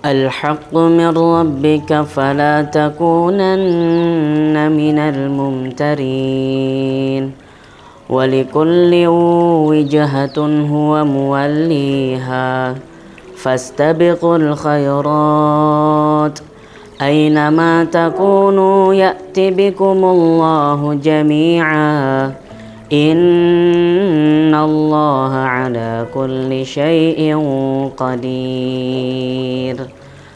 الحق من ربك فلا تكونن من الممترين ولكل وجهة هو موليها فاستبقوا الخيرات أينما تكونوا يأت بكم الله جميعا إن الله على كل شيء قدير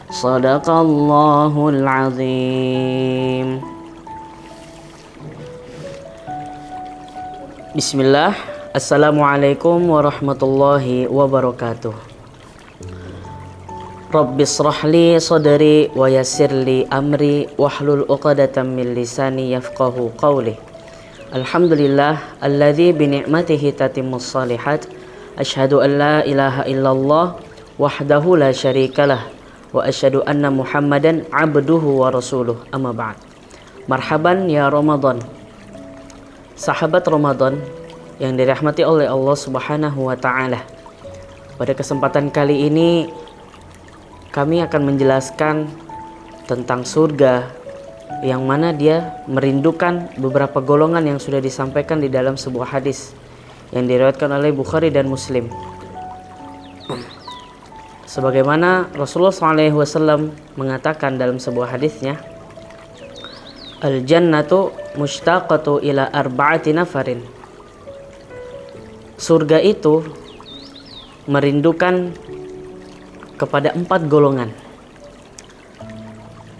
صدق الله العظيم. Bismillah. Assalamualaikum warahmatullahi wabarakatuh. Rabbis shrahli sadri wa yassirli amri wahlul 'uqdatam min lisani yafqahu qawli. Alhamdulillah alladzi bi ni'matihi tatimmus shalihat. Asyhadu an la ilaha illallah wahdahu la syarikalah wa asyhadu anna Muhammadan 'abduhu wa rasuluh. Amma ba'd. Marhaban ya Ramadan. Sahabat Ramadan yang dirahmati oleh Allah Subhanahu wa taala. Pada kesempatan kali ini kami akan menjelaskan tentang surga, yang mana dia merindukan beberapa golongan yang sudah disampaikan di dalam sebuah hadis yang diriwayatkan oleh Bukhari dan Muslim. Sebagaimana Rasulullah SAW mengatakan dalam sebuah hadisnya, Al-jannatu mushtaqatu ila arba'ati nafarin. Surga itu merindukan kepada 4 golongan.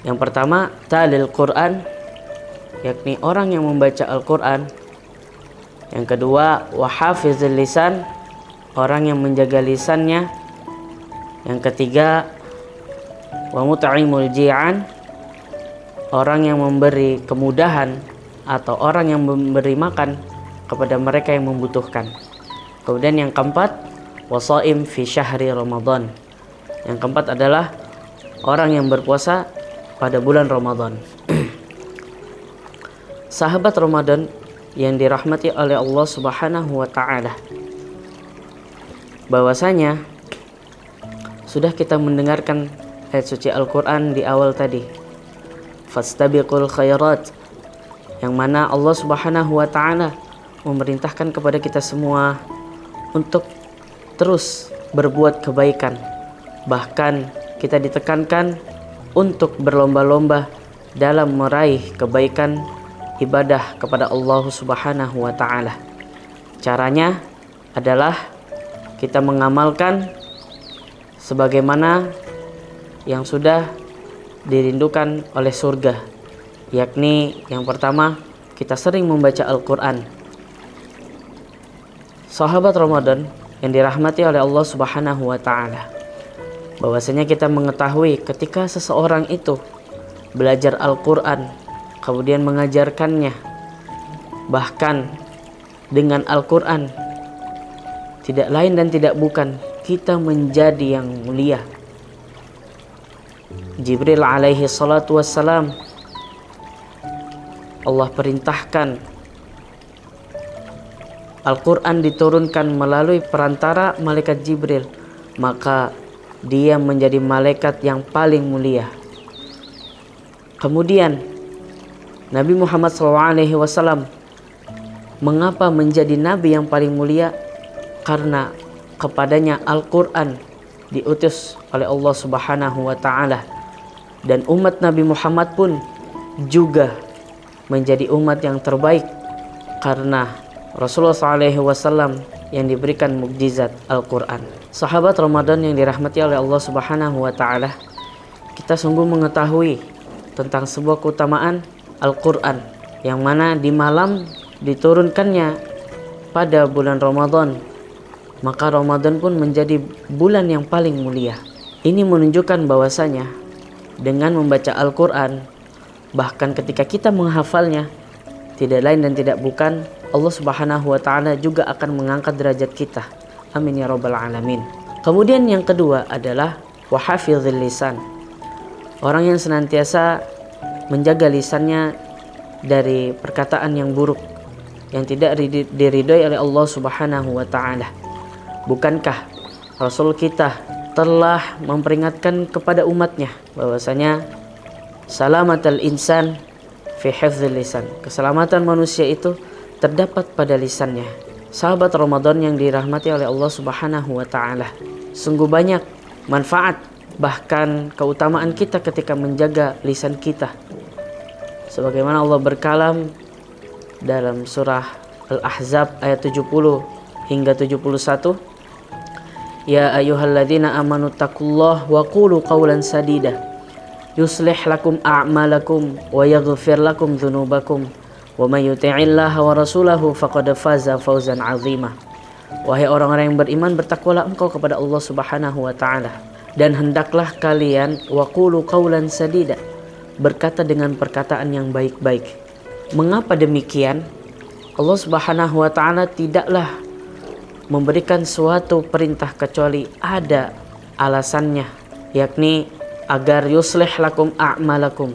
Yang pertama, talil Quran, yakni orang yang membaca Al-Quran. Yang kedua, wahafizil lisan, orang yang menjaga lisannya. Yang ketiga, wa mut'imul ji'an, orang yang memberi kemudahan atau orang yang memberi makan kepada mereka yang membutuhkan. Kemudian yang keempat, wasaim fi syahri Ramadan. Yang keempat adalah orang yang berpuasa pada bulan Ramadan. Sahabat Ramadan yang dirahmati oleh Allah Subhanahu wa taala, bahwasanya sudah kita mendengarkan ayat suci Al-Qur'an di awal tadi. Fastabiqul khairat, yang mana Allah Subhanahu wa taala memerintahkan kepada kita semua untuk terus berbuat kebaikan. Bahkan kita ditekankan untuk berlomba-lomba dalam meraih kebaikan ibadah kepada Allah Subhanahu wa taala. Caranya adalah kita mengamalkan sebagaimana yang sudah dirindukan oleh surga, yakni yang pertama, kita sering membaca Al-Quran. Sahabat Ramadan yang dirahmati oleh Allah Subhanahu wa taala, bahwasanya kita mengetahui ketika seseorang itu belajar Al-Quran, kemudian mengajarkannya, bahkan dengan Al-Quran, tidak lain dan tidak bukan kita menjadi yang mulia. Jibril alaihi salatu wassalam, Allah perintahkan Al-Quran diturunkan melalui perantara malaikat Jibril, maka dia menjadi malaikat yang paling mulia. Kemudian Nabi Muhammad SAW mengapa menjadi nabi yang paling mulia? Karena kepadanya Al-Quran diutus oleh Allah Subhanahu wa taala, dan umat Nabi Muhammad pun juga menjadi umat yang terbaik karena Rasulullah SAW yang diberikan mukjizat Al-Quran. Sahabat Ramadan yang dirahmati oleh Allah Subhanahu wa taala, kita sungguh mengetahui tentang sebuah keutamaan Al-Quran, yang mana di malam diturunkannya pada bulan Ramadan, maka Ramadan pun menjadi bulan yang paling mulia. Ini menunjukkan bahwasanya dengan membaca Al-Quran, bahkan ketika kita menghafalnya, tidak lain dan tidak bukan Allah Subhanahu wa taala juga akan mengangkat derajat kita. Amin ya rabbal alamin. Kemudian yang kedua adalah wahafizil lisan. Orang yang senantiasa menjaga lisannya dari perkataan yang buruk, yang tidak diridhoi oleh Allah Subhanahu wa taala. Bukankah Rasul kita telah memperingatkan kepada umatnya bahwasanya salamatal insan fi hifdzil lisan. Keselamatan manusia itu terdapat pada lisannya. Sahabat Ramadan yang dirahmati oleh Allah Subhanahu wa taala, sungguh banyak manfaat bahkan keutamaan kita ketika menjaga lisan kita. Sebagaimana Allah berkalam dalam surah Al-Ahzab ayat 70 hingga 71, ya ayyuhalladzina amanu taqullaha wa qulu qawlan sadida yuslih lakum a'malakum wa yaghfir lakum dzunubakum wa may yuti'illaha wa rasulahu faqad faza fawzan 'azima. Wahai orang-orang yang beriman, bertakwalah engkau kepada Allah Subhanahu wa taala, dan hendaklah kalian wa qulu qawlan sadida, berkata dengan perkataan yang baik-baik. Mengapa demikian? Allah Subhanahu wa taala tidaklah memberikan suatu perintah kecuali ada alasannya, yakni agar yuslih lakum a'malakum.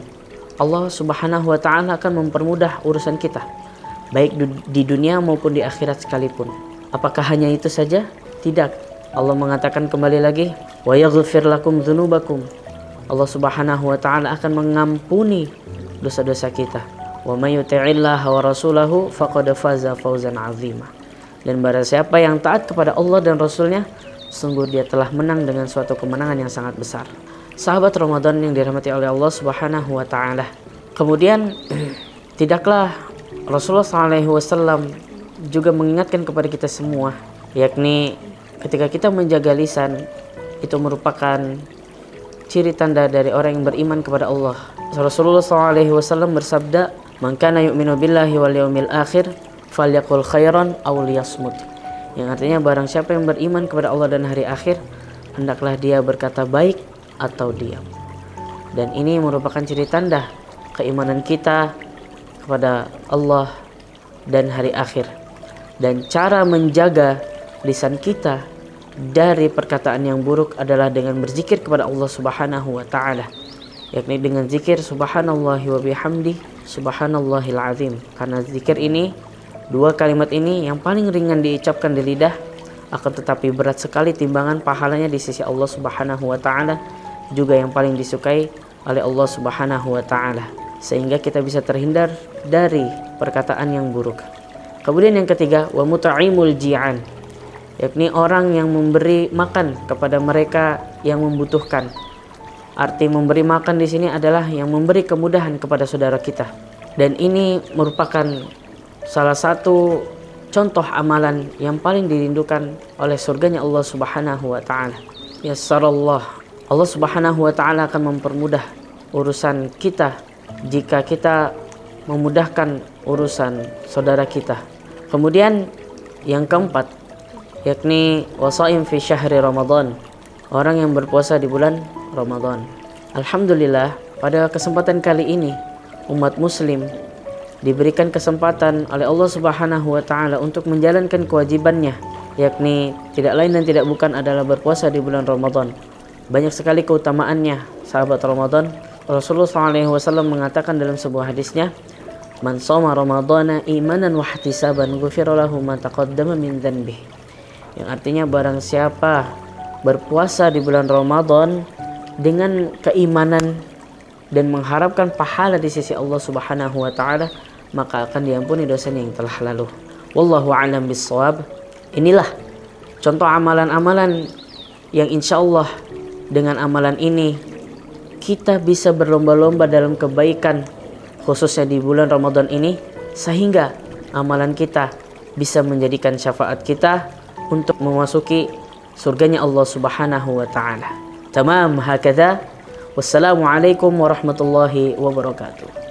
Allah Subhanahu wa taala akan mempermudah urusan kita baik di dunia maupun di akhirat sekalipun. Apakah hanya itu saja? Tidak. Allah mengatakan kembali lagi, wa yaghfir lakum dzunubakum. Allah Subhanahu wa taala akan mengampuni dosa-dosa kita. Wa may yuti'illaha wa rasulahu faqad faza fawzan 'azima. Dan barang siapa yang taat kepada Allah dan Rasulnya, sungguh dia telah menang dengan suatu kemenangan yang sangat besar. Sahabat Ramadan yang dirahmati oleh Allah Subhanahu wa taala. Kemudian tidaklah Rasulullah SAW juga mengingatkan kepada kita semua, yakni ketika kita menjaga lisan itu merupakan ciri tanda dari orang yang beriman kepada Allah. Rasulullah SAW bersabda, man kana yu'minu billahi wal yawmil akhir falyaqul khairan aw liyasmut. Yang artinya barang siapa yang beriman kepada Allah dan hari akhir, hendaklah dia berkata baik atau diam. Dan ini merupakan ciri tanda keimanan kita kepada Allah dan hari akhir. Dan cara menjaga lisan kita dari perkataan yang buruk adalah dengan berzikir kepada Allah Subhanahu wa taala, yakni dengan zikir subhanallahi wa bihamdi subhanallahil azim. Karena zikir ini, dua kalimat ini yang paling ringan diucapkan di lidah, akan tetapi berat sekali timbangan pahalanya di sisi Allah Subhanahu wa taala, juga yang paling disukai oleh Allah Subhanahu wa taala, sehingga kita bisa terhindar dari perkataan yang buruk. Kemudian yang ketiga, wa mut'imul ji'an, yakni orang yang memberi makan kepada mereka yang membutuhkan. Arti memberi makan di sini adalah yang memberi kemudahan kepada saudara kita. Dan ini merupakan salah satu contoh amalan yang paling dirindukan oleh surganya Allah Subhanahu wa taala. Yassarallah. Allah Subhanahu wa taala akan mempermudah urusan kita jika kita memudahkan urusan saudara kita. Kemudian yang keempat, yakni wasaim fi syahri Ramadan, orang yang berpuasa di bulan Ramadan. Alhamdulillah, pada kesempatan kali ini umat muslim diberikan kesempatan oleh Allah Subhanahu wa taala untuk menjalankan kewajibannya, yakni tidak lain dan tidak bukan adalah berpuasa di bulan Ramadan. Banyak sekali keutamaannya, sahabat Ramadan. Rasulullah SAW mengatakan dalam sebuah hadisnya, man shoma ramadhana imanan wa ihtisaban ghufira lahu ma taqaddama min dhanbih. Yang artinya barang siapa berpuasa di bulan Ramadan dengan keimanan dan mengharapkan pahala di sisi Allah Subhanahu wa taala, maka akan diampuni dosanya yang telah lalu. Wallahu a'lam bissawab. Inilah contoh amalan-amalan yang insyaallah dengan amalan ini kita bisa berlomba-lomba dalam kebaikan, khususnya di bulan Ramadan ini, sehingga amalan kita bisa menjadikan syafaat kita untuk memasuki surganya Allah Subhanahu wa taala. Tamam, hakadha. Wassalamualaikum warahmatullahi wabarakatuh.